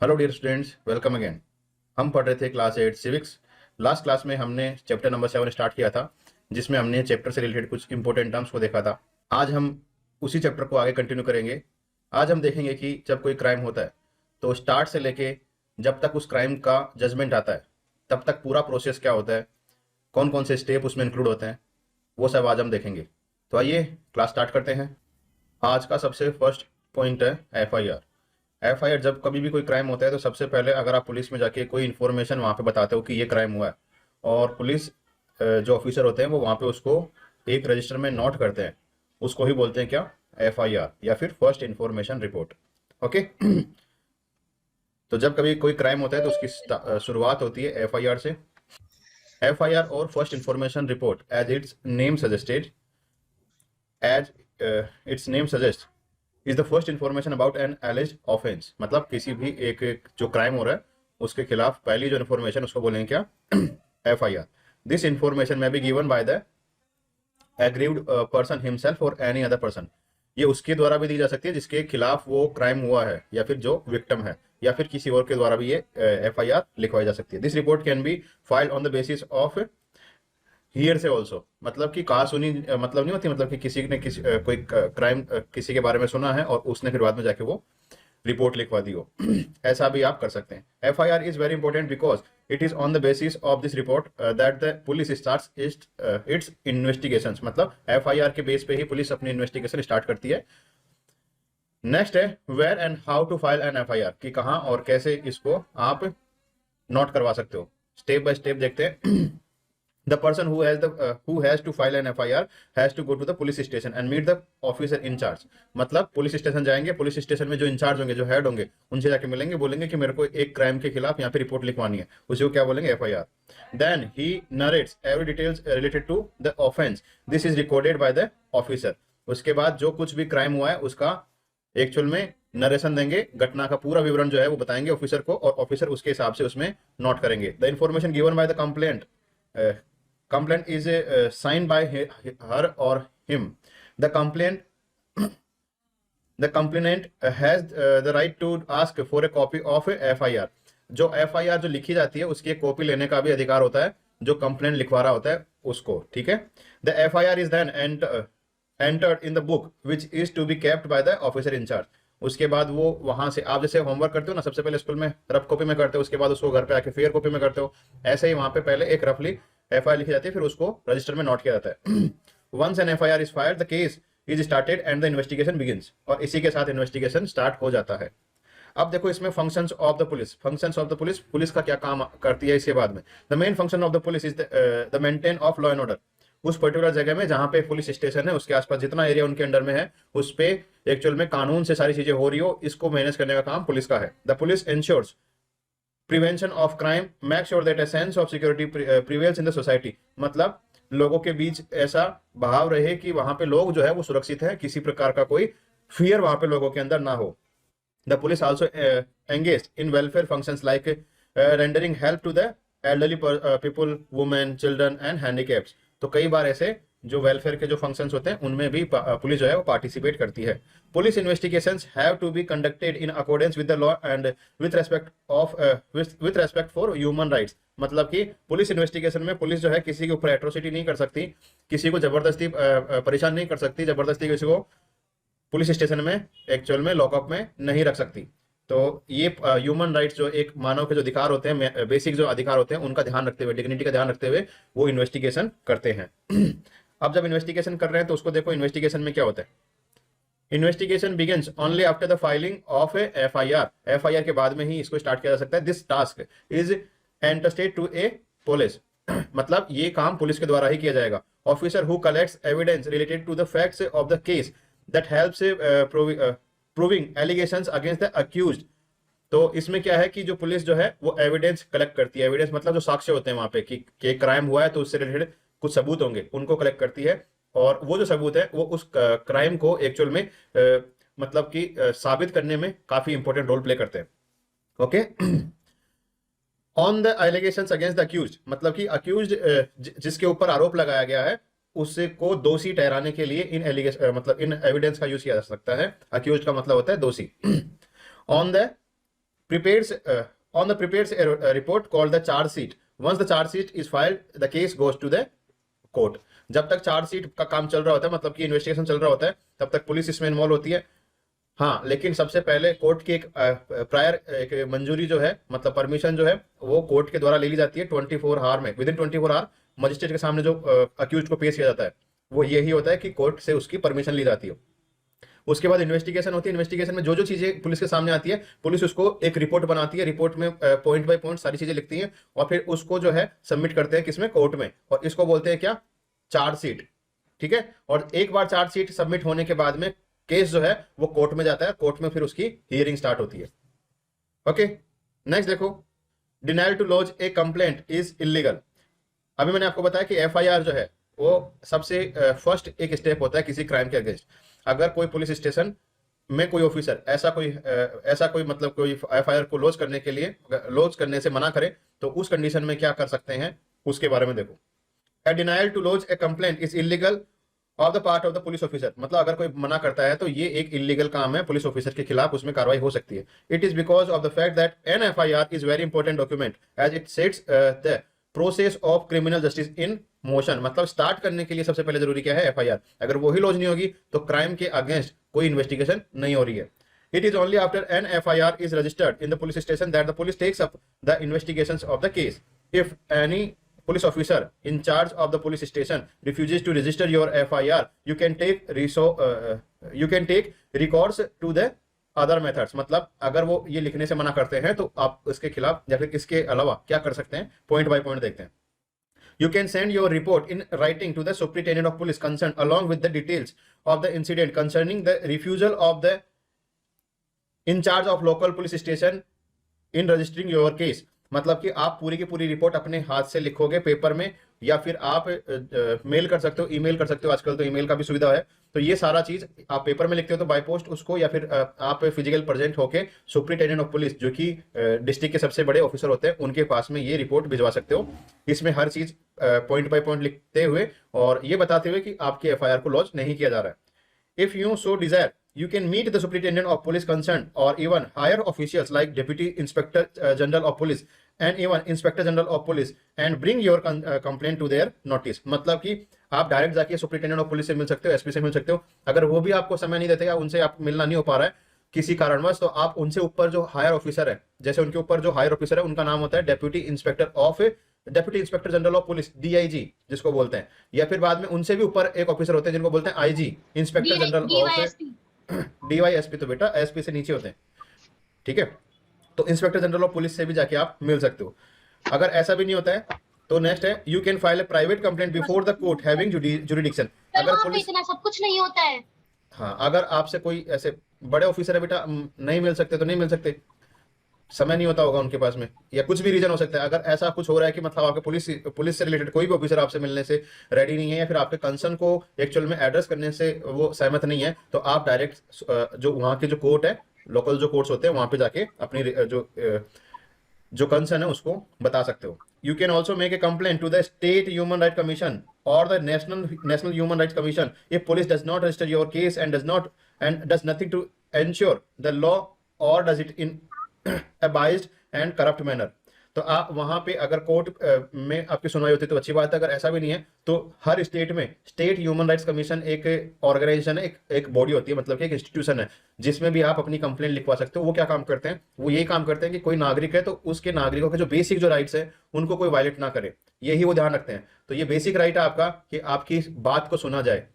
Hello dear students, welcome again. हम पढ़ रहे थे क्लास 8 सिविक्स। लास्ट क्लास में हमने चैप्टर नंबर 7 स्टार्ट किया था, जिसमें हमने चैप्टर से रिलेटेड कुछ इंपॉर्टेंट टर्म्स को देखा था। आज हम उसी चैप्टर को आगे कंटिन्यू करेंगे। आज हम देखेंगे कि जब कोई क्राइम होता है तो स्टार्ट से लेके जब तक उस क्राइम का जजमेंट आता है तब तक पूरा प्रोसेस क्या होता है, कौन कौन से स्टेप उसमें इंक्लूड होते हैं, वो सब आज हम देखेंगे। तो आइए क्लास स्टार्ट करते हैं। आज का सबसे फर्स्ट पॉइंट है एफआईआर। एफआईआर, जब कभी भी कोई क्राइम होता है तो सबसे पहले अगर आप पुलिस में जाके कोई इन्फॉर्मेशन वहाँ पे बताते हो कि ये क्राइम हुआ है, और पुलिस जो ऑफिसर होते हैं वो वहाँ पे उसको एक रजिस्टर में नोट करते हैं, उसको ही बोलते हैं क्या, एफआईआर या फिर फर्स्ट इन्फॉर्मेशन रिपोर्ट। ओके। तो जब कभी कोई क्राइम होता है तो उसकी शुरुआत होती है एफआईआर से। एफआईआर और first information report as its name suggest is the first information about an alleged offence. मतलब किसी भी एक जो क्राइम हो रहा है उसके खिलाफ पहली जो इन्फॉर्मेशन उसको बोलेंगे क्या, एफआईआर। दिस इन्फॉर्मेशन में be given by the aggrieved person himself और एनी अदर पर्सन। ये उसके द्वारा भी दी जा सकती है जिसके खिलाफ वो क्राइम हुआ है, या फिर जो विक्टिम है, या फिर किसी और के द्वारा भी ये एफआईआर लिखवाई जा सकती है। This report can be filed on the basis of here से ऑल्सो। मतलब कि कहा सुनी मतलब नहीं होती, मतलब कि किसी ने कोई क्राइम किसी के बारे में सुना है और उसने फिर बाद में जाके वो रिपोर्ट लिखवा दी हो। ऐसा भी आप कर सकते हैं। FIR is very important because it is on the basis of this report that the police starts its investigations. मतलब एफआईआर के बेस पे ही पुलिस अपनी इन्वेस्टिगेशन स्टार्ट करती है। नेक्स्ट है where and how to file an FIR, कि कहां और कैसे इसको आप नोट करवा सकते हो। स्टेप बाय स्टेप देखते हैं। The person who has to file an FIR has to go to the police station and meet the officer in charge। मतलब पुलिस स्टेशन जाएंगे, पुलिस स्टेशन में जो इंचार्ज होंगे, जो हेड होंगे, उनसे जाके मिलेंगे, बोलेंगे कि मेरे को एक क्राइम के खिलाफ यहाँ पे रिपोर्ट लिखवानी है, उसी को क्या बोलेंगे, FIR. Then he narrates every details related to the offence. This is recorded by the officer. उसके बाद जो कुछ भी क्राइम हुआ है उसका एक्चुअल में नरेशन देंगे, घटना का पूरा विवरण जो है वो बताएंगे ऑफिसर को, और ऑफिसर उसके हिसाब से उसमें नोट करेंगे। The information given by the complaint complaint is signed by her or him। the complaint the complainant has the right to ask for a copy of a FIR। जो FIR जो लिखी जाती है उसकी एक कॉपी लेने का भी अधिकार होता है जो कंप्लेंट लिखवा रहा होता है उसको। ठीक है। The FIR is then entered in the book which is to be kept by the officer in charge। उसके बाद वो वहां से, आप जैसे होमवर्क करते हो ना, सबसे पहले स्कूल में रफ कॉपी में करते हो, उसके बाद उसको घर पे आके फेयर कॉपी में करते हो, ऐसे ही वहां पे पहले एक रफली एफआईआर लिखी जाती है, फिर उसको रजिस्टर में नोट किया जाता है। Once an FIR is filed the case is started and the investigation begins. और इसी के साथ इन्वेस्टिगेशन स्टार्ट हो जाता है। अब देखो इसमें functions of the police. Functions of the police, police का क्या काम करती है इसके बाद में। The main function of the police is the maintain of law and order. उस पर्टिकुलर जगह में जहां पे पुलिस स्टेशन है उसके आसपास जितना एरिया उनके अंडर में है उस पे एक्चुअल में कानून से सारी चीजें हो रही हो, इसको मैनेज करने का काम पुलिस का है। The police ensures prevention of crime, make sure that a sense of security prevails in the society. मतलब लोगों के बीच ऐसा भाव रहे कि वहां पे लोग जो है वो सुरक्षित है, किसी प्रकार का कोई फियर वहां पे लोगों के अंदर ना हो। The police also engage in welfare functions like rendering help to the elderly people, women, children and handicaps. तो कई बार ऐसे जो वेलफेयर के जो फंक्शंस होते हैं उनमें भी पुलिस जो है वो पार्टिसिपेट करती है। Police investigations have to be conducted in accordance with the law and with respect for human rights. मतलब कि पुलिस इन्वेस्टिगेशन में पुलिस जो है किसी के ऊपर एट्रोसिटी नहीं कर सकती, किसी को जबरदस्ती परेशान नहीं कर सकती, जबरदस्ती किसी को पुलिस स्टेशन में एक्चुअल में लॉकअप में नहीं रख सकती। तो ये ह्यूमन राइट्स जो एक मानव के जो अधिकार होते हैं, बेसिक जो अधिकार होते हैं, उनका ध्यान रखते हुए, डिग्निटी का ध्यान रखते हुए वो इन्वेस्टिगेशन करते हैं। अब जब इन्वेस्टिगेशन कर रहे हैं तो उसको देखो इन्वेस्टिगेशन में क्या होता है। Investigation begins only after the filing of A FIR. FIR के बाद में ही इसको स्टार्ट किया जा सकता है। This task is entrusted to a police. मतलब ये काम पुलिस के द्वारा ही किया जाएगा। Officer who collects evidence related to the facts of the case that helps proving allegations against the accused. तो इसमें क्या है कि जो पुलिस जो है वो एविडेंस कलेक्ट करती है। एविडेंस मतलब जो साक्ष्य होते हैं वहां पे कि क्राइम हुआ है तो उससे रिलेटेड कुछ सबूत होंगे, उनको कलेक्ट करती है, और वो जो सबूत है वो उस क्राइम को एक्चुअल में मतलब कि साबित करने में काफी इंपॉर्टेंट रोल प्ले करते हैं। Okay. On the allegations against the accused, मतलब कि अक्यूज्ड जिसके ऊपर आरोप लगाया गया है उससे को दोषी ठहराने के लिए इन एलिगेशन मतलब इन एविडेंस का यूज किया जा सकता है। अक्यूज्ड का मतलब होता है दोषी। On the prepares on the prepares a report called the charge sheet. Once the charge sheet is filed, the case goes to the court. जब तक चार्ज शीट का काम चल रहा होता है, मतलब कि इन्वेस्टिगेशन चल रहा होता है, तब तक पुलिस इसमें इन्वॉल्व होती है। हाँ, लेकिन सबसे पहले कोर्ट की एक प्रायर एक मंजूरी जो है, मतलब परमिशन जो है, वो कोर्ट के द्वारा ले ली जाती है 24 आवर में। विद इन 24 आवर मजिस्ट्रेट के सामने जो अक्यूज को पेश किया जाता है, वो यही होता है कि कोर्ट से उसकी परमिशन ली जाती है। उसके बाद इन्वेस्टिगेशन होती है। इन्वेस्टिगेशन में जो जो चीजें पुलिस के सामने आती है, पुलिस उसको एक रिपोर्ट बनाती है। रिपोर्ट में पॉइंट बाय पॉइंट सारी चीजें लिखती है और फिर उसको जो है सबमिट करते हैं किसमें, कोर्ट में। और इसको बोलते हैं क्या, चार्जशीट। ठीक है। और एक बार चार्जशीट सबमिट होने के बाद में केस जो है वो कोर्ट में जाता है। कोर्ट में फिर उसकी हियरिंग स्टार्ट होती है। ओके, नेक्स्ट देखो, denial to lodge a complaint is illegal. अभी मैंने आपको बताया कि एफआईआर जो है वो सबसे फर्स्ट एक स्टेप होता है किसी क्राइम के अगेंस्ट। अगर कोई पुलिस स्टेशन में कोई ऑफिसर ऐसा कोई मतलब कोई एफआईआर को लॉज करने के लिए, लॉज करने से मना करे, तो उस कंडीशन में क्या कर सकते हैं उसके बारे में देखो। A denial to lodge a complaint is illegal of the part of the police officer। मतलब अगर कोई मना करता है तो ये एक इलीगल काम है, पुलिस ऑफिसर के खिलाफ उसमें कार्रवाई हो सकती है। It is because of the fact that an FIR is very important document as it sets the process of criminal justice in motion। मतलब स्टार्ट करने के लिए सबसे पहले जरूरी क्या है, एफआईआर। अगर वही लॉज नहीं होगी तो क्राइम के अगेंस्ट कोई इन्वेस्टिगेशन नहीं हो रही है। It is only after an FIR is registered in the police station that the police takes up the investigations of the case. If any police officer in charge of the police station refuses to register your FIR, you can take recourse to the other methods। मतलब अगर वो ये लिखने से मना करते हैं तो आप इसके खिलाफ या फिर इसके अलावा क्या कर सकते हैं, पॉइंट बाय पॉइंट देखते हैं। You can send your report in writing to the superintendent of police concerned along with the details of the incident concerning the refusal of the in charge of local police station in registering your case। मतलब कि आप पूरी की पूरी report अपने हाथ से लिखोगे पेपर में, या फिर आप मेल कर सकते हो, ईमेल कर सकते हो। आजकल तो ईमेल का भी सुविधा है। तो ये सारा चीज आप पेपर में लिखते हो तो बाय पोस्ट उसको, या फिर आप फिजिकल प्रेजेंट होके सुपरिटेंडेंट ऑफ पुलिस जो कि डिस्ट्रिक्ट के सबसे बड़े ऑफिसर होते हैं उनके पास में ये रिपोर्ट भिजवा सकते हो। इसमें हर चीज पॉइंट बाय पॉइंट लिखते हुए और ये बताते हुए कि आपके एफआईआर को लॉन्च नहीं किया जा रहा है। If you so Dzire, you can meet the superintendent of police concerned or even higher officials like deputy inspector general of police and even inspector general of police and bring your complaint to their notice। मतलब कि आप direct जाके superintendent of police से मिल सकते हो, SP से मिल सकते हो। अगर वो भी आपको समय नहीं देते या उनसे आप मिलना नहीं हो पा रहा है किसी कारणवश, तो आप उनसे ऊपर जो हायर ऑफिसर है, जैसे उनके ऊपर जो हायर ऑफिसर है उनका नाम होता है deputy inspector general of police, DIG जिसको बोलते हैं, या फिर बाद में उनसे भी ऊपर एक ऑफिसर होते हैं जिनको बोलते हैं IG, inspector general of DYSP. तो बेटा एसपी से नीचे होते हैं। ठीक है, तो इंस्पेक्टर जनरल ऑफ पुलिस से भी जाके आप मिल सकते हो। अगर ऐसा भी नहीं होता है तो नेक्स्ट है, you can file A private complaint before the court having jurisdiction. अगर पुलिस इतना सब कुछ नहीं होता है। हाँ, अगर आपसे कोई ऐसे बड़े ऑफिसर है बेटा, नहीं मिल सकते तो नहीं मिल सकते, समय नहीं होता होगा उनके पास में, या कुछ भी रीजन हो सकता है। अगर ऐसा कुछ हो रहा है कि मतलब आपके पुलिस से रिलेटेड कोई भी ऑफिसर आपसे मिलने से रेडी नहीं है, या फिर आपके कंसर्न को एक्चुअल में एड्रेस करने से वो सहमत नहीं है, तो आप डायरेक्ट जो वहाँ के जो कोर्ट है, लोकल जो कोर्ट्स होते हैं, वहाँ पे जाके अपनी जो कंसर्न है उसको बता सकते हो। You can also make a complaint to the state human right commission और the national human rights commission if police does not register your case and does nothing to ensure the law और does it in abused and corrupt manner. तो आप वहां पे अगर court में आपकी सुनवाई होती है तो अच्छी बात है। अगर ऐसा भी नहीं है तो हर स्टेट में स्टेट ह्यूमन राइट्स कमीशन एक ऑर्गेनाइजेशन है, एक बॉडी होती है, मतलब कि एक इंस्टीट्यूशन है जिसमें भी आप अपनी कंप्लेंट लिखवा सकते हो। वो क्या काम करते हैं, वो यही काम करते हैं कि कोई नागरिक है तो उसके नागरिकों के जो बेसिक जो राइट्स है उनको कोई वायलेट ना करे, यही वो ध्यान रखते हैं। तो ये बेसिक राइट है आपका कि आपकी बात को सुना जाए,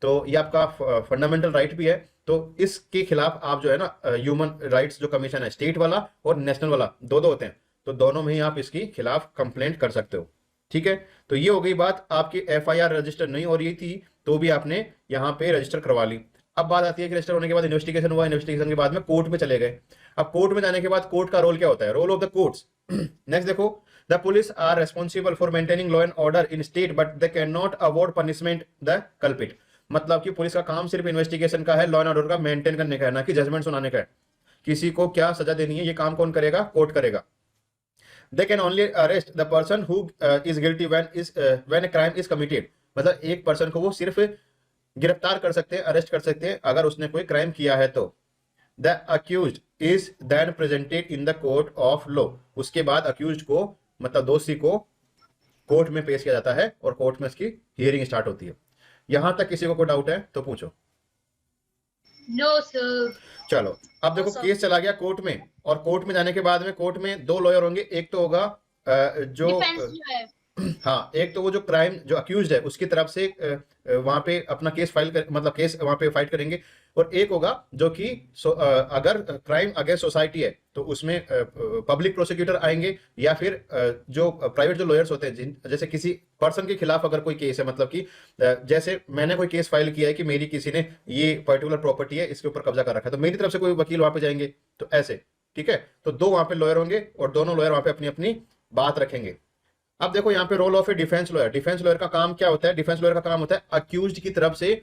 तो ये आपका फंडामेंटल राइट भी है। तो इसके खिलाफ आप जो है ना, ह्यूमन राइट्स जो कमीशन है स्टेट वाला और नेशनल वाला दो होते हैं, तो दोनों में ही आप इसकी खिलाफ कंप्लेंट कर सकते हो। ठीक है, तो ये हो गई बात, आपकी एफआईआर रजिस्टर नहीं हो रही थी तो भी आपने यहाँ पे रजिस्टर करवा ली। अब बात आती है कि रजिस्टर होने के बाद इन्वेस्टिगेशन हुआ, इन्वेस्टिगेशन के बाद में कोर्ट में चले गए। अब कोर्ट में जाने के बाद कोर्ट का रोल क्या होता है, role of the courts. Next देखो, the police are responsible for maintaining law and order in state but they can not award punishment the culprit. मतलब कि पुलिस का काम सिर्फ इन्वेस्टिगेशन का है, लॉ एंड ऑर्डर का मेंटेन करने का है, ना कि जजमेंट सुनाने का है। किसी को क्या सजा देनी है ये काम कौन करेगा, कोर्ट करेगा। They can only arrest the person who is guilty when a crime is committed। मतलब एक पर्सन को वो सिर्फ गिरफ्तार कर सकते हैं, अरेस्ट कर सकते हैं अगर उसने कोई क्राइम किया है तो। The accused is then presented in the court of law. उसके बाद अक्यूज्ड को मतलब दोषी को कोर्ट में पेश किया जाता है और कोर्ट में इसकी हियरिंग स्टार्ट होती है। यहां तक किसी को कोई डाउट है तो पूछो। No sir. चलो अब देखो, केस चला गया कोर्ट में, और कोर्ट में जाने के बाद में कोर्ट में दो लॉयर होंगे। एक तो होगा जो डिफेंस जो है, हाँ, एक तो वो जो क्राइम जो अक्यूज्ड है उसकी तरफ से वहां पे अपना केस फाइल कर, मतलब केस वहां पे फाइट करेंगे। और एक होगा जो कि अगर क्राइम अगेंस्ट सोसाइटी है तो उसमें पब्लिक प्रोसिक्यूटर आएंगे, या फिर जो प्राइवेट जो लॉयर्स होते हैं जैसे किसी पर्सन के खिलाफ अगर कोई केस है, मतलब कि जैसे मैंने कोई केस फाइल किया है कि मेरी किसी ने ये पर्टिकुलर प्रॉपर्टी है इसके ऊपर कब्जा कर रखा है, तो मेरी तरफ से कोई वकील वहां पे जाएंगे, तो ऐसे ठीक है। तो दो वहां पे लॉयर होंगे और दोनों लॉयर वहां पे अपनी अपनी बात रखेंगे। अब देखो यहाँ पे role of a defence lawyer. Defence lawyer का काम क्या होता है? डिफेंस लॉयर का काम होता है अक्यूज्ड की तरफ से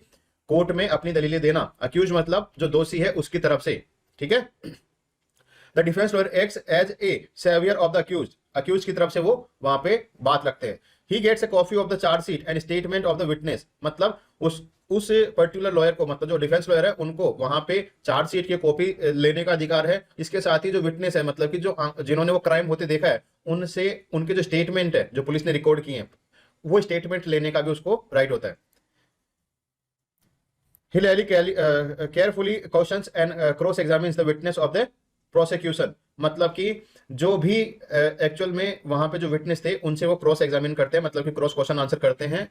कोर्ट में अपनी दलीलें देना। अक्यूज मतलब जो दोषी है उसकी तरफ से, ठीक है। The defence lawyer acts as a saviour of the accused. Accused की तरफ से वो वहां पे बात रखते हैं। He gets a copy of the chargesheet and statement of the witness. मतलब उस पर्टिकुलर लॉयर को, मतलब जो डिफेंस लॉयर है उनको वहां पे चार्जशीट की कॉपी लेने का अधिकार है। इसके साथ ही जो विटनेस है, मतलब कि जो जिन्होंने वो क्राइम होते देखा है, उनसे उनके जो स्टेटमेंट है जो पुलिस ने रिकॉर्ड किए हैं, वो स्टेटमेंट लेने का भी उसको राइट होता है। He carefully cautions and cross examines the witness of the prosecution। मतलब कि जो भी एक्चुअल में वहां पे जो विटनेस थे उनसे वो क्रॉस एग्जामिन करते हैं, मतलब कि क्रॉस क्वेश्चन आंसर करते हैं।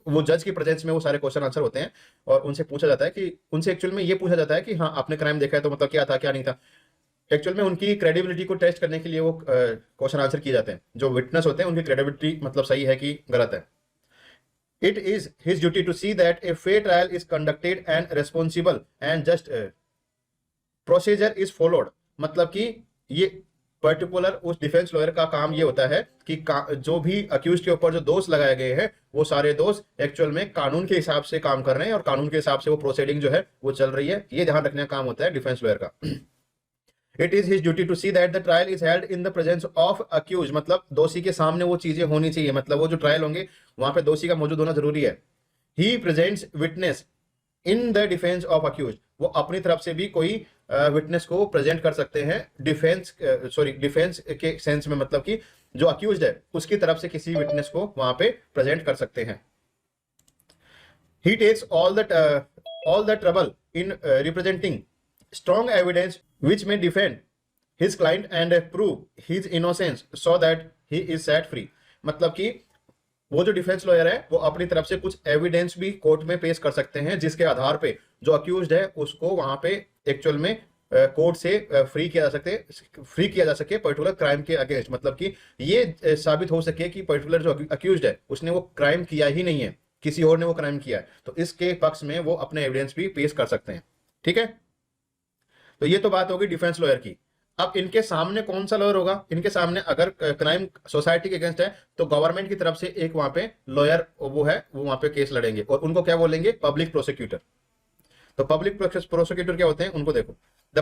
वो जज की प्रेजेंस में वो सारे क्वेश्चन आंसर होते हैं और उनसे पूछा जाता है कि उनसे एक्चुअल में ये पूछा जाता है कि हाँ आपने क्राइम देखा है तो मतलब क्या था क्या नहीं था। एक्चुअल में उनकी क्रेडिबिलिटी को टेस्ट करने के लिए वो क्वेश्चन आंसर किए जाते हैं। जो विटनेस होते हैं उनकी क्रेडिबिलिटी मतलब सही है कि गलत है। It is his duty to see that a fair trial is conducted and responsible and just procedure is followed। मतलब कि ये पर्टिकुलर उस डिफेंस लॉयर का काम ये होता है कि जो भी अक्यूज के ऊपर जो दोष लगाए गए हैं वो सारे दोष एक्चुअल में कानून के हिसाब से काम कर रहे हैं और कानून के हिसाब से वो प्रोसीडिंग जो है वो चल रही है। ये ध्यान रखने का काम होता है डिफेंस लॉयर का। It is his duty to see that the trial is held in the presence of accused. मतलब दोषी के सामने वो चीजें होनी चाहिए, मतलब वो जो ट्रायल होंगे वहां पे दोषी का मौजूद होना जरूरी है। He presents witness in the defence of accused. वो अपनी तरफ से भी कोई विटनेस को प्रेजेंट कर सकते हैं डिफेंस के सेंस में, मतलब कि जो अक्यूज्ड है उसकी तरफ से किसी विटनेस को वहां पे प्रेजेंट कर सकते हैं। He takes all the trouble in representing strong evidence which may defend his client and prove his innocence so that he is set free। मतलब कि वो जो डिफेंस लॉयर है वो अपनी तरफ से कुछ एविडेंस भी कोर्ट में पेश कर सकते हैं जिसके आधार पे जो अक्यूज्ड है उसको वहां पे एक्चुअल में कोर्ट से फ्री किया जा सके पर्टिकुलर क्राइम के अगेंस्ट। मतलब कि ये साबित हो सके कि पर्टिकुलर जो अक्यूज्ड है उसने वो क्राइम किया ही नहीं है, किसी और ने वो क्राइम किया है, तो इसके पक्ष में वो अपने एविडेंस भी पेश कर सकते हैं। ठीक है, तो ये तो बात होगी डिफेंस लॉयर की। अब इनके सामने कौन सा लॉयर होगा? इनके सामने अगर क्राइम सोसाइटी के अगेंस्ट है तो गवर्नमेंट की तरफ से एक वहां पे लॉयर वो वहां पे केस लड़ेंगे और उनको क्या बोलेंगे? Public prosecutor. तो पब्लिक प्रोसिक्यूटर क्या होते हैं उनको देखो। The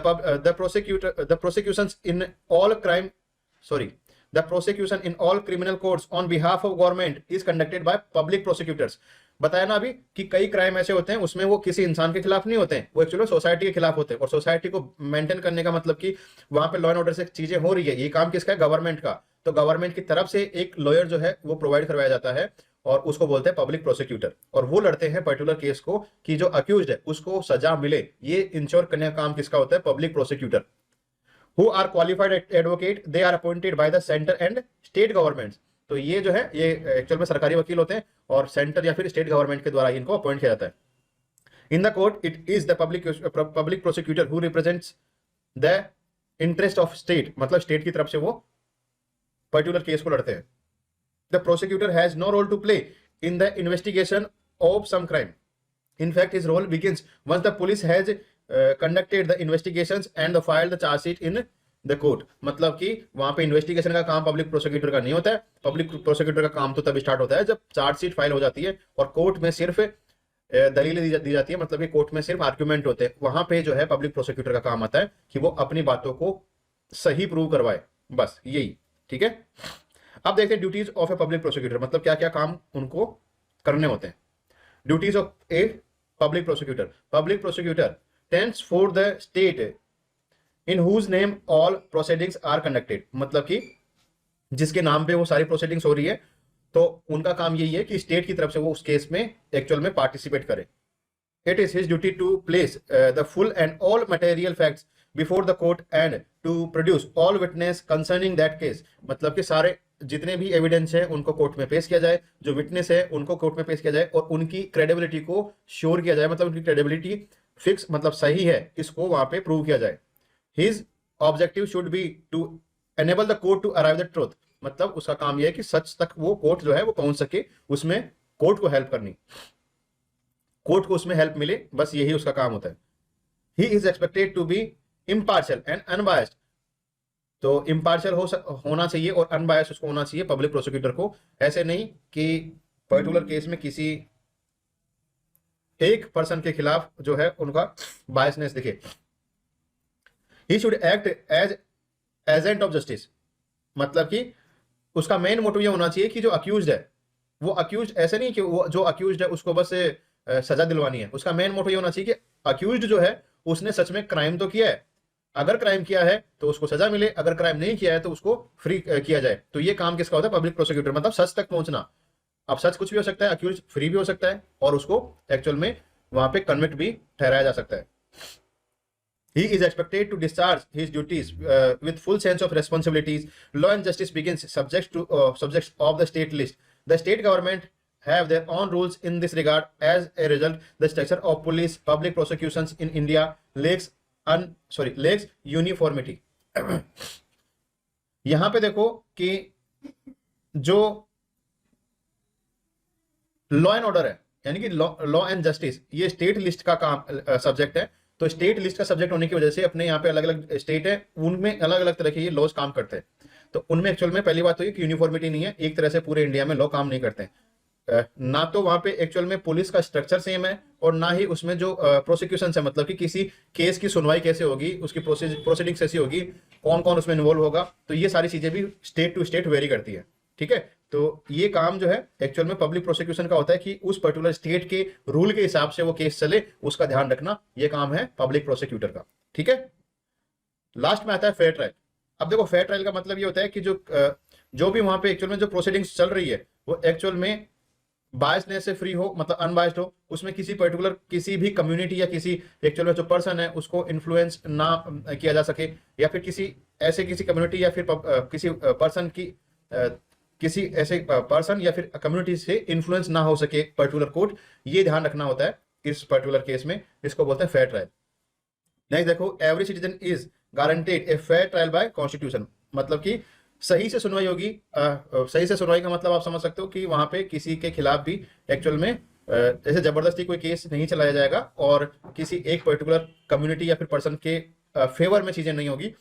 prosecution in all criminal courts on behalf of government is conducted by public prosecutors. बताया ना अभी कि कई क्राइम ऐसे होते हैं उसमें वो किसी इंसान के खिलाफ नहीं होते हैं, वो एक्चुअली सोसाइटी के खिलाफ होते हैं। और सोसाइटी को मेंटेन करने का मतलब कि वहां पे लॉ एंड ऑर्डर से चीजें हो रही है, ये काम किसका है? गवर्नमेंट का। तो गवर्नमेंट की तरफ से एक लॉयर जो है वो प्रोवाइड करवाया जाता है और उसको बोलते हैं पब्लिक प्रोसिक्यूटर। और वो लड़ते हैं पर्टिकुलर केस को कि जो अक्यूज्ड है उसको सजा मिले, ये इंश्योर करने का काम किसका होता है? Public prosecutor. Who are qualified advocate, they are appointed by the centre and state governments. तो ये जो है ये एक्चुअल में सरकारी वकील होते हैं और सेंटर या फिर स्टेट गवर्नमेंट के द्वारा इनको अपॉइंट किया जाता है। In the court it is the public prosecutor who represents the interest of state. मतलब स्टेट की तरफ से वो पर्टिकुलर केस को लड़ते हैं। The prosecutor has no role to play in the investigation of some crime. In fact, his role begins once the police has conducted the investigations and filed the charge sheet in the court। मतलब कि वहां पे investigation का काम public prosecutor का नहीं होता है। पब्लिक प्रोसिक्यूटर का काम तो तब स्टार्ट होता है जब चार्ज शीट फाइल हो जाती है और कोर्ट में सिर्फ दलीलें दी जाती है, मतलब कि कोर्ट में सिर्फ आर्ग्यूमेंट होते हैं। वहां पे जो है पब्लिक प्रोसिक्यूटर का काम आता है कि वो अपनी बातों को सही प्रूव करवाए, बस यही। ठीक है, अब देखते हैं duties of a public prosecutor, मतलब क्या क्या काम उनको करने होते हैं। Duties of a public prosecutor. Public prosecutor tends for the state in whose name all proceedings are conducted, मतलब कि जिसके नाम पे वो सारी प्रोसीडिंग्स हो रही है, तो उनका काम यही है कि स्टेट की तरफ से वो उस केस में एक्चुअल में पार्टिसिपेट करे। It is his duty to place the full and all material facts before the court and to produce all witness concerning that case, मतलब कि सारे जितने भी एविडेंस है उनको कोर्ट में पेश किया जाए, जो विटनेस है उनको कोर्ट में पेश किया जाए और उनकी क्रेडिबिलिटी को श्योर किया जाए, मतलब उनकी क्रेडिबिलिटी फिक्स मतलब सही है, इसको वहां पे प्रूव किया जाए। His objective should be to enable the court to arrive the truth, मतलब उसका काम यह है कि सच तक वो कोर्ट जो है वो पहुंच सके, उसमें कोर्ट को हेल्प करनी, कोर्ट को उसमें हेल्प मिले, बस यही उसका काम होता है। He is expected to be impartial and unbiased, तो इम्पार्शियल होना चाहिए और अनबायस्ड उसको होना चाहिए पब्लिक प्रोसिक्यूटर को, ऐसे नहीं कि पर्टिकुलर केस में किसी एक पर्सन के खिलाफ जो है उनका बायसनेस दिखे। He should act as agent of justice, मतलब कि उसका मेन मोटिव ये होना चाहिए कि जो अक्यूज्ड है, वो अक्यूज्ड ऐसे नहीं कि वो जो अक्यूज्ड है उसको बस सजा दिलवानी है, उसका मेन मोटिव ये होना चाहिए कि अक्यूज्ड जो है उसने सच में क्राइम तो किया है, अगर क्राइम किया है तो उसको सजा मिले, अगर क्राइम नहीं किया है तो उसको फ्री किया जाए। तो ये काम किसका होता है? पब्लिक प्रोसिक्यूटर, मतलब सच तक पहुंचना। अब सच कुछ भी हो सकता है, अक्यूज फ्री भी हो सकता है और उसको एक्चुअल में वहां पे कन्विक्ट भी ठहराया जा सकता है। He is expected to discharge his duties with full sense of responsibilities. Law and justice begins subjects of the state list. The state government have their own rules in this regard. As a result, the structure of police public prosecutions in India lacks uniformity. यहां पे देखो कि जो law and order है, यानी कि law and justice, ये state list का काम सब्जेक्ट है। तो स्टेट लिस्ट का सब्जेक्ट होने की वजह से अपने यहाँ पे अलग अलग स्टेट है, उनमें अलग अलग तरह के ये लॉज काम करते हैं। तो उनमें एक्चुअल में पहली बात तो ये कि यूनिफॉर्मिटी नहीं है, एक तरह से पूरे इंडिया में लॉ काम नहीं करते हैं। ना तो वहां पे एक्चुअल में पुलिस का स्ट्रक्चर सेम है और ना ही उसमें जो प्रोसिक्यूशन है, मतलब कि किसी केस की सुनवाई कैसे होगी, उसकी प्रोसीडिंग कैसी होगी, कौन कौन उसमें इन्वॉल्व होगा, तो ये सारी चीजें भी स्टेट टू स्टेट वेरी करती है। ठीक है, तो ये काम जो है एक्चुअल में पब्लिक प्रोसिक्यूशन का होता है कि उस पर्टिकुलर स्टेट के रूल के हिसाब से वो केस चले, उसका ध्यान रखना, ये काम है पब्लिक प्रोसिक्यूटर का। ठीक है, लास्ट में आता है फेयर ट्रायल। अब देखो फेयर ट्रायल का मतलब ये होता है कि जो भी वहां पे एक्चुअल में जो प्रोसीडिंग्स चल रही है वो एक्चुअल में बायसनेस से फ्री हो, मतलब अनबायस्ड हो, उसमें किसी पर्टिकुलर किसी भी कम्युनिटी या किसी एक्चुअल में जो पर्सन है उसको इन्फ्लुएंस ना किया जा सके, या फिर किसी ऐसे किसी कम्युनिटी या फिर किसी पर्सन की किसी ऐसे पर्सन या फिर कम्युनिटी से इन्फ्लुएंस ना हो सके पर्टिकुलर कोर्ट, ये ध्यान रखना होता है इस पर्टिकुलर केस में, इसको बोलते हैं फेयर ट्रायल। नेक्स्ट देखो, every citizen is guaranteed a fair trial by constitution, मतलब कि सही से सुनवाई होगी। सही से सुनवाई का मतलब आप समझ सकते हो कि वहां पे किसी के खिलाफ भी एक्चुअल में जैसे जबरदस्ती कोई केस नहीं चलाया जाएगा और किसी एक पर्टिकुलर कम्युनिटी या फिर पर्सन के फेवर में चीजें नहीं होगी,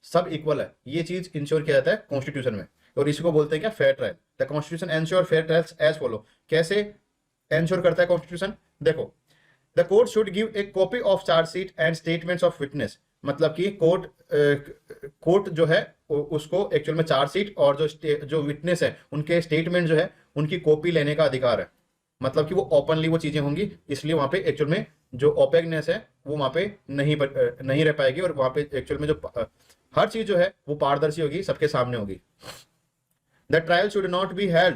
सब इक्वल है, ये चीज इंश्योर किया जाता है कॉन्स्टिट्यूशन में, और इसी को बोलते हैं क्या? Fair trial. The constitution ensure fair trials as follow. कैसे एंश्योर करता है कॉन्स्टिट्यूशन? देखो, the court should give a copy of chargesheet and statements of witness, मतलब कि कोर्ट जो है उसको एक्चुअल में चार्जशीट और जो विटनेस है उनके स्टेटमेंट जो है उनकी कॉपी लेने का अधिकार है, मतलब कि वो ओपनली वो चीजें होंगी, इसलिए वहां पे एक्चुअल में जो ओपेकनेस है वो वहां पे नहीं रह पाएगी, और वहां पे एक्चुअल में जो हर चीज जो है वो पारदर्शी होगी, सबके सामने होगी। The trial should not be held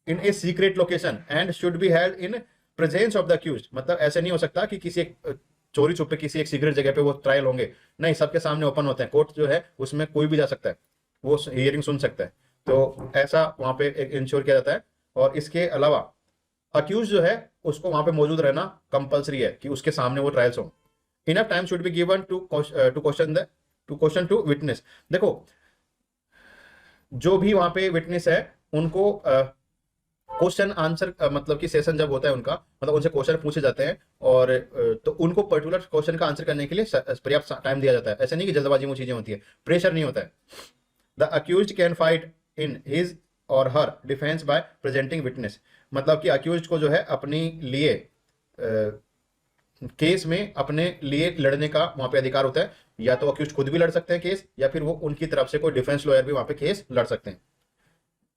in a secret location and should be held in presence of the accused, मतलब ऐसे नहीं हो सकता कि किसी एक चोरी छुपे किसी एक सीक्रेट जगह पे वो ट्रायल होंगे, नहीं, सबके सामने ओपन होते हैं। कोर्ट जो है उसमें कोई भी जा सकता है, वो हियरिंग सुन सकता है, तो ऐसा वहां पे इंश्योर किया जाता है। और इसके अलावा अक्यूज जो है उसको वहां पे मौजूद रहना कंपलसरी है कि उसके सामने वो ट्रायल्स हो। Enough time should be given to question to witness. देखो, जो भी वहां पे विटनेस है उनको क्वेश्चन आंसर मतलब कि सेशन जब होता है उनका, मतलब उनसे क्वेश्चन पूछे जाते हैं और तो उनको पर्टिकुलर क्वेश्चन का आंसर करने के लिए पर्याप्त टाइम दिया जाता है। ऐसे नहीं कि जल्दबाजी में चीजें होती है, प्रेशर नहीं होता है। The accused can fight in his और हर डिफेंस बाय प्रेजेंटिंग विटनेस, मतलब कि अक्यूज्ड को जो है अपनी लिए केस में अपने लिए लड़ने का वहां पे अधिकार होता है, या तो अक्यूज्ड खुद भी लड़ सकते हैं केस, या फिर वो उनकी तरफ से कोई डिफेंस लॉयर भी वहां पे केस लड़ सकते हैं।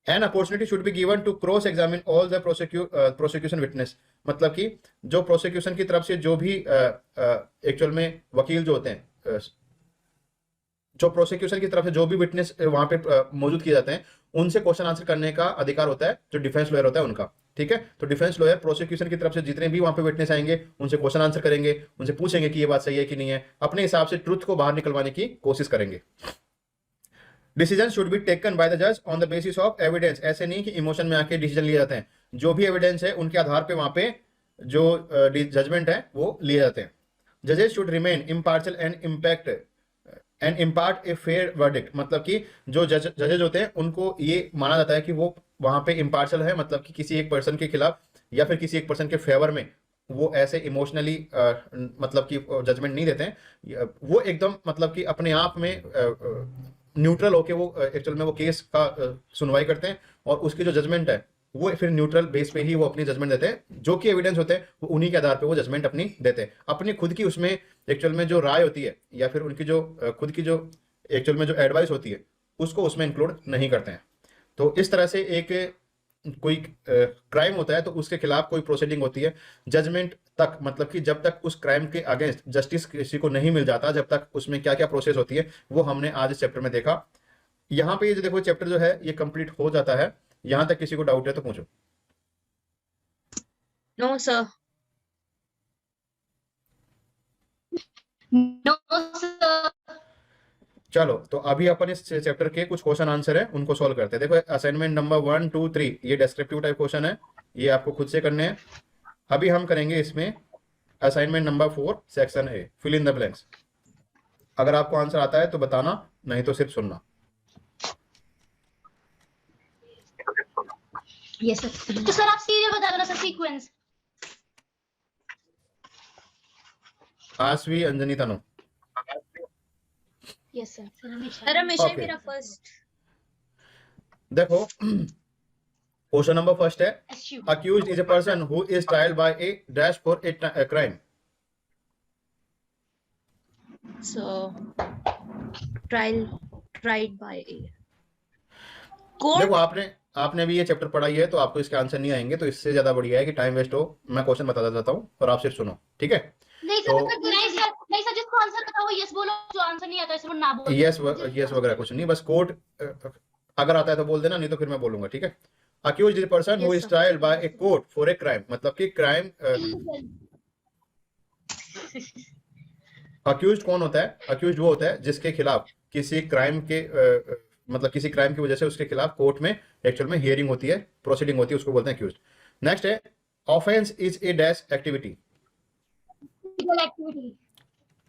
An opportunity should be given to cross examine all the prosecution witness, मतलब कि जो प्रोसिक्यूशन की तरफ से जो भी एक्चुअल में वकील जो होते हैं जो प्रोसिक्यूशन की तरफ से जो भी विटनेस वहां पे मौजूद किए जाते हैं, उनसे क्वेश्चन आंसर करने का अधिकार होता है जो डिफेंस लॉयर होता है उनका। ठीक है, तो डिफेंस लॉयर प्रोसिक्यूशन की तरफ से जितने भी वहां पे विटनेस आएंगे उनसे क्वेश्चन आंसर करेंगे, उनसे पूछेंगे कि ये बात सही है कि नहीं है, अपने हिसाब से ट्रुथ को बाहर निकलवाने की कोशिश करेंगे। Decision should be taken by the जज on the basis of evidence. ऐसे नहीं कि इमोशन में आके डिसीजन लिए जाते हैं, जो भी एविडेंस है उनके आधार पे वहां पे जो जजमेंट है वो लिए जाते हैं। जजेस should remain impartial and impart a fair verdict. मतलब कि जो जजेज होते हैं उनको ये माना जाता है कि वो वहां पे इम्पार्शियल है, मतलब कि किसी एक पर्सन के खिलाफ या फिर किसी एक पर्सन के फेवर में वो ऐसे इमोशनली मतलब कि जजमेंट नहीं देते हैं। वो एकदम मतलब कि अपने आप में न्यूट्रल होके वो एक्चुअल में वो केस का सुनवाई करते हैं, और उसकी जो जजमेंट है वो फिर न्यूट्रल बेस पे ही वो अपनी जजमेंट देते हैं। जो कि एविडेंस होते हैं वो उन्हीं के आधार पे वो जजमेंट अपनी देते हैं। अपनी खुद की उसमें एक्चुअल में जो राय होती है या फिर उनकी जो खुद की जो एक्चुअल में जो एडवाइस होती है उसको उसमें इंक्लूड नहीं करते हैं। तो इस तरह से एक कोई क्राइम होता है तो उसके खिलाफ कोई प्रोसीडिंग होती है जजमेंट तक, मतलब कि जब तक उस क्राइम के अगेंस्ट जस्टिस किसी को नहीं मिल जाता, जब तक उसमें क्या क्या प्रोसेस होती है वो हमने आज इस चैप्टर में देखा। यहाँ पे ये जो देखो चैप्टर जो है ये कंप्लीट हो जाता है। यहाँ तक किसी को डाउट है तो पूछो। No, sir. No, sir. चलो तो अभी अपन इस चैप्टर के कुछ क्वेश्चन आंसर है उनको सॉल्व करते हैं। देखो असाइनमेंट नंबर 1, 2, 3 ये डेस्क्रिप्टिव टाइप क्वेश्चन है, ये आपको खुद से करने हैं। अभी हम करेंगे इसमें assignment number 4 section A, fill in the blanks. अगर आपको आंसर आता है तो बताना, नहीं तो सिर्फ सुनना। Yes, sir. तो सर आप सीरियल बता दो ना सर, सीक्वेंस। आसवी, अंजनी, तनु। Yes, sir. सर हमेशा ही Okay. मेरा फर्स्ट। देखो क्वेश्चन नंबर फर्स्ट है, accused is a person who is tried by a dash for a crime. So, tried by a देखो court. आपने भी ये चैप्टर पढ़ा ही है तो आपको इसके आंसर नहीं आएंगे, तो इससे ज्यादा बढ़िया है कि टाइम वेस्ट हो, मैं क्वेश्चन बताता जाता हूँ और आप सिर्फ सुनो। ठीक है, नहीं सर, नहीं सर, जिसको आंसर पता हो यस बोलो, जो आंसर नहीं आता है वो ना बोलो। यस वगैरह कुछ नहीं, बस कोर्ट अगर आता है तो बोल देना, नहीं तो फिर मैं बोलूंगा। ठीक है, accused is a person who Yes, is sir. tried by a court for a crime। मतलब कि क्राइम अक्यूज्ड कौन होता है? अक्यूज्ड वो होता है जिसके खिलाफ किसी क्राइम के मतलब किसी क्राइम की वजह से उसके खिलाफ कोर्ट में एक्चुअल में हियरिंग होती है, प्रोसीडिंग होती है, उसको बोलते हैं अक्यूज्ड। नेक्स्ट है offence is a dash activity,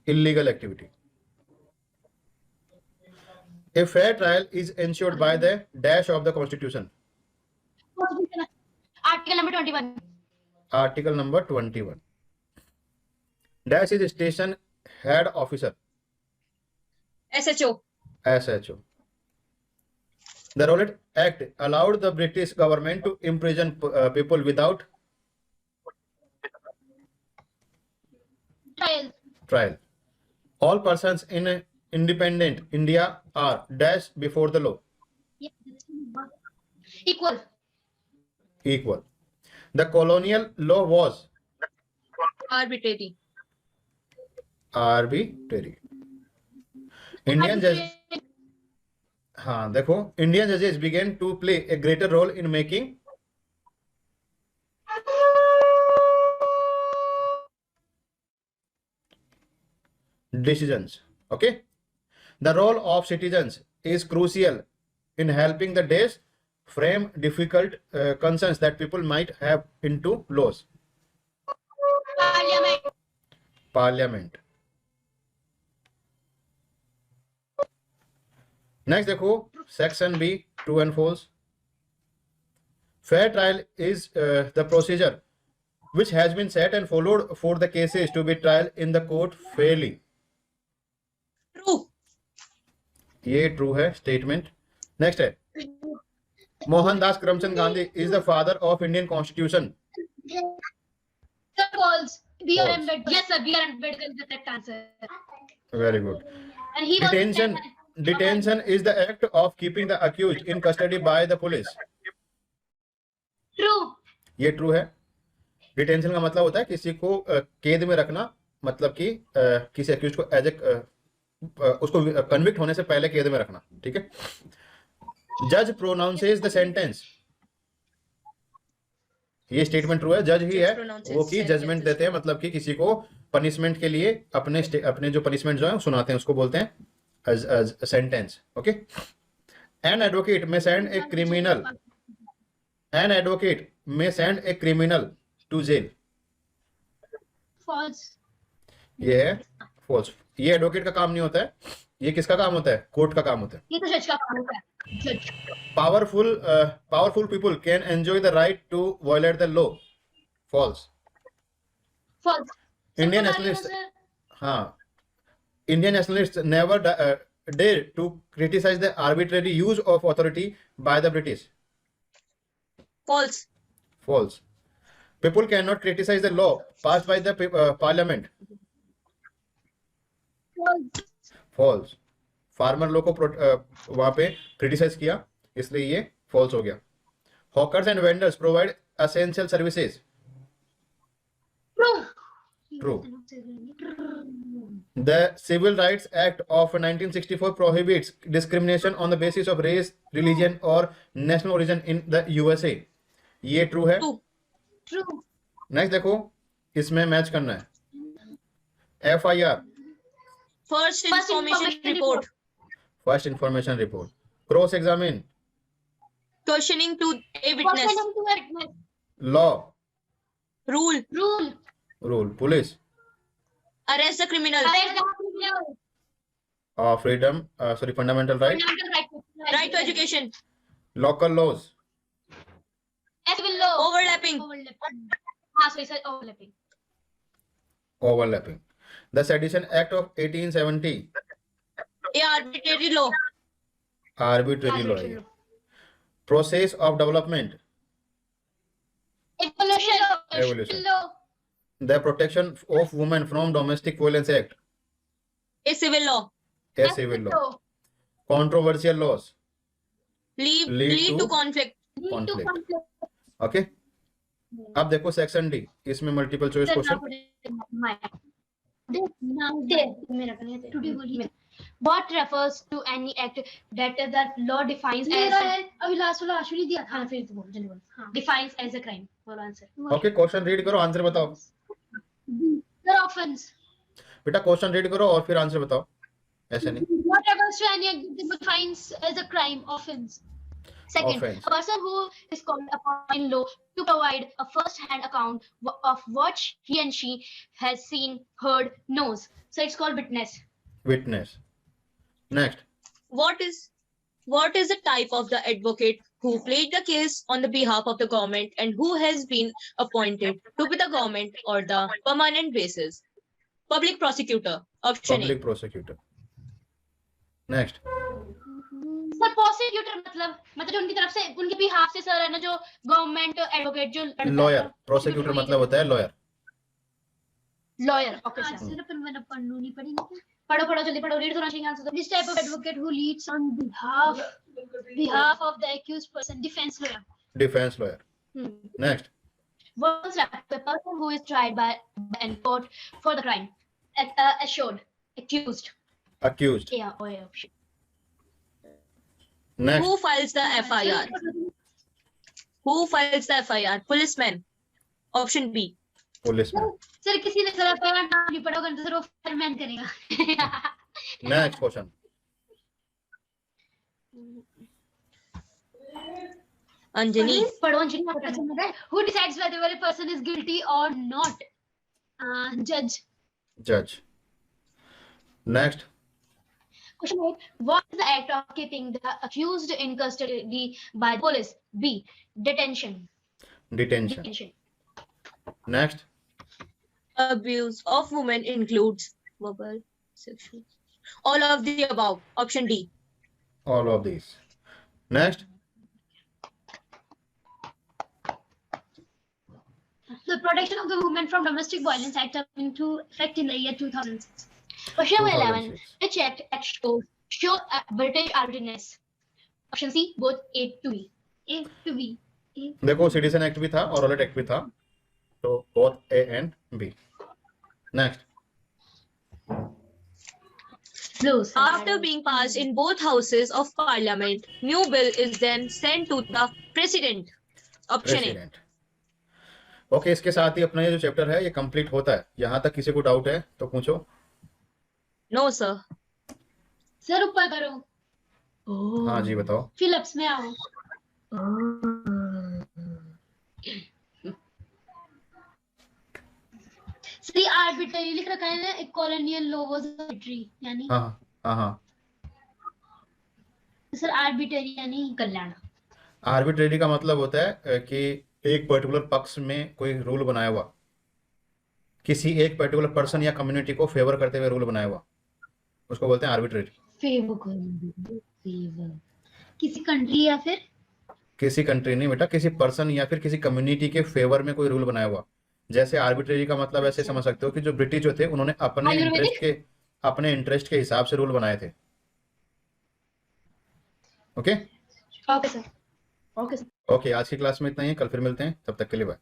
illegal activity. A fair trial is ensured by the dash of the constitution, article number 21। Article number 21। Dash is station head officer, SHO. SHO। The Rowlatt Act allowed the British government to imprison people without trial. All persons in independent India are dash before the law, equal. equal. The colonial law was Arbitrary. arbitrary. Indian judges, हाँ देखो, Indian judges began to play a greater role in making decisions. Okay, the role of citizens is crucial in helping the days frame difficult concerns that people might have into laws. Parliament. Next देखो section B, true and false. Fair trial is the procedure which has been set and followed for the cases to be tried in the court fairly. True. ये true है statement. Next है Mohandas Karamchand Gandhi is the father of Indian constitution, False. B.R. False. Ambedkar. Yes sir, B.R. Ambedkar is the correct answer. Very good. And he was Detention is the act of keeping the accused in custody by the police. true. ये true है। Detention का मतलब होता है किसी को कैद में रखना, मतलब कि किसी अक्यूज को एज ए उसको कन्विक्ट होने से पहले कैद में रखना, ठीक है। जज प्रोनाउंसेस द सेंटेंस, ये स्टेटमेंट ट्रू है, जज ही है वो की जजमेंट देते हैं, मतलब कि किसी को पनिशमेंट के लिए अपने जो पनिशमेंट जो है सुनाते हैं उसको बोलते हैं as sentence, okay. An advocate may send a criminal, an advocate may send a criminal to jail, false, ये है फॉल्स। ये एडवोकेट का काम नहीं होता है, ये किसका काम होता है, कोर्ट का काम होता है। ये तो जज का काम होता है, जज। Powerful people can enjoy the right to violate the law, false. false, Indian सबको नेशनलिस्ट, डालने से- हाँ, Indian nationalist never dare to criticize the arbitrary use of authority by the British, false, false. People cannot criticize the law passed by the parliament, false, false. Farmer law को वहां पे criticise किया, इसलिए ये false हो गया। Hawkers and vendors provide essential services, true, true. The Civil Rights Act of 1964 prohibits discrimination on the basis of race, religion or national origin in the USA, ये true है। true, true, नेक्स्ट देखो, इसमें match करना है। FIR, first information report, first information report. Cross examine, questioning to a false witness, and to a witness, law, rule, rule, rule, police, arrest the criminal, arrest the criminal, freedom, sorry fundamental right, fundamental right to education, local laws, civil law, overlapping, overlapping, sorry, sir, overlapping, overlapping. The sedition act of 1870, a arbitrary law, arbitrary law है। Process of development, evolution, Evolution. law, the protection of women from domestic violence act, a civil law, a civil law. Controversial laws, lead to to conflict, lead to Conflict. conflict. Okay. अब देखो section D, इसमें multiple choice question. What refers to any act that the law defines as अभी last वाला आशु ने दिया था फिर तो बोल जल्दी बोल हाँ defines as a crime? बोलो आंसर। ओके, क्वेश्चन रीड करो, आंसर बताओ। The offense. बेटा क्वेश्चन रीड करो और फिर आंसर बताओ, ऐसे नहीं। What refers to any act that defines as a crime? Offense. Second, Offense. a person who is called upon in law to provide a first-hand account of what he and she has seen, heard, knows. So it's called witness. Witness. Next, what is the type of the advocate who played the case on the behalf of the government and who has been appointed to be the government or the permanent basis? Public prosecutor, option A, public prosecutor. Next, sir prosecutor मतलब जो उनकी तरफ से उनके behalf से sir है ना, जो गवर्नमेंट एडवोकेट जो लॉयर। प्रोसिक्यूटर मतलब होता है लॉयर। लॉयर। ओके आज सर, सिर्फ मैंने पढ़नी नहीं पड़ेगी पढ़ो जल्दी पढ़ो, रीड होना चाहिए answer. this type of advocate who leads on behalf of the accused person defense lawyer defence lawyer. Next, Once a person who is tried by and court for the crime, assured, accused. Accused. Yeah, oh yeah, option. Next, who files the FIR? Who files the FIR? Policeman, option B, policeman. Sir किसी ने sir पहला नाम नहीं पढ़ा होगा तो sir वो fireman करेगा नेक्स्ट क्वेश्चन, Anjani, पढ़ो अंजलि, क्या पढ़ना है? अच्छा है who decides whether a person is guilty or not judge जज। Next, Question 8. What is the act of keeping the accused in custody by the police? B. Detention. Detention. Detention. Next, abuse of women includes verbal, sexual, all of the above, option D, all of this. Next, the protection of the women from domestic violence act come into effect in the year 2006 Question number 11. 2006. Which act show British arbitrariness? Option C. Both A to B. A to B देखो citizen act भी था और Rowlatt act भी था, तो both A and B. Next, Flows. After being passed in both houses of parliament, new bill is then sent to the president. Option A. President. Okay, इसके साथ ही अपना ये जो चैप्टर है ये कंप्लीट होता है। यहाँ तक किसी को डाउट है तो पूछो। No, sir. सर ऊपर करो, हाँ जी, बताओ। फिलिप्स में आओ। सर ये आर्बिट्ररी लिख रखा है ना, एक कॉलोनियल लॉ वाज आर्बिट्ररी यानी, हाँ हाँ हाँ, सर आर्बिट्ररी यानी कल्याण। आर्बिट्रेरी का मतलब होता है कि एक पर्टिकुलर पक्ष में कोई रूल बनाया हुआ, किसी एक पर्टिकुलर पर्सन या कम्युनिटी को फेवर करते हुए रूल बनाया हुआ, उसको बोलते हैं आर्बिट्रेरी। फेवर किसी कंट्री या फिर किसी कंट्री नहीं बेटा, किसी पर्सन या फिर किसी कम्युनिटी के फेवर में कोई रूल बनाया हुआ। जैसे आर्बिट्रेरी का मतलब ऐसे समझ सकते हो कि जो ब्रिटिश जो थे उन्होंने अपने इंटरेस्ट के हिसाब से रूल बनाए थे। Okay okay sir, okay sir. Okay, आज की क्लास में इतना ही है, कल फिर मिलते हैं, तब तक के लिए बाय।